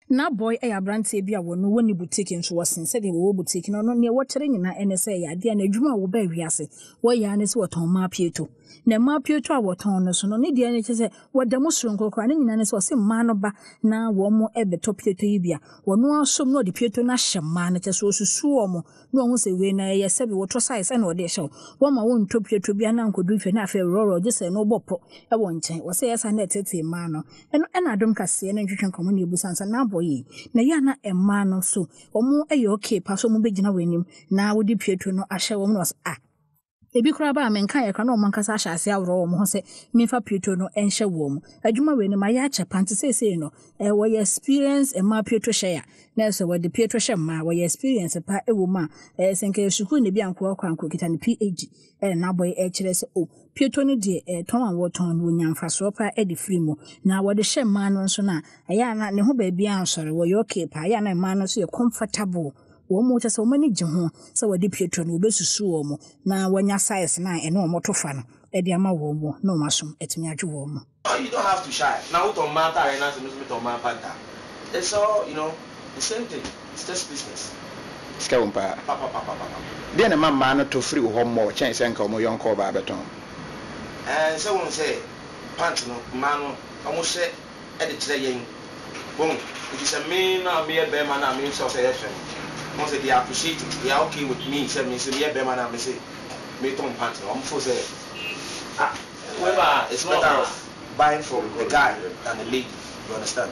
na boy e abrante bia wo no woni boutique nso wosen se de wo boutique no ne wo kire nyina ene se ya de na adwuma wo ba wiase wo ya ne se woton ma pieto na ma pieto a woton no so no ne de ne se wo da mo soro nkokora ne nyina ne se wo se ma no ba na wo mo ebeto pieto yi bia wo no asom no de pieto na hye ma ne se osusu wo mo no ho se we na ye se be wo to size na wo de hye wo ma wo nto pieto bia na nkodu fe na afa roro je se no bopo e wo nchen wo se yesa na tete ma no eno na Adom kase na ntwetwe nkomo ne ebusansa na boye na ya na emma no so omo eye okay pa so mo begina wanim na wo di pieto no ahye wo no ebi kura ba menka ye kana o mankasa ahyase awro wo ho se mefa pieto no enhye wo mu adwuma we ni ma ya che Panties Seller no wo ye experience emma pieto hye na so wo di pieto hye ma wo ye experience pa ewo ma senke sukuu ne bi anko akwanko kita ne PhD na boy kire se o pieto ni de ton an wo ton wo nyamfa so pa e di free mo na wo de hye ma no so na ya na ne ho ba bia ansore wo ye okay pa ya na ma no so ye comfortable wo mo chese wo mani gye ho se wadi pieto no obesusu wo mo na wanya size na ene wo motofa no e de ama wo mo na o masom etimi adwe wo mo. You don't have to shy. Now what on matter and answer me to man panta. It's all, the same thing. It's just business. Skawumpa. Then a man to free home more chance and come young call by beton. And someone say pants no man almost say edit saying boom. It is a mean mere bear man I mean so say once they appreciate it, they are okay with me. Say me say yeah, be man, me say me ton pants. I'm for say whoever it's better buying from the guy than the lady. You understand?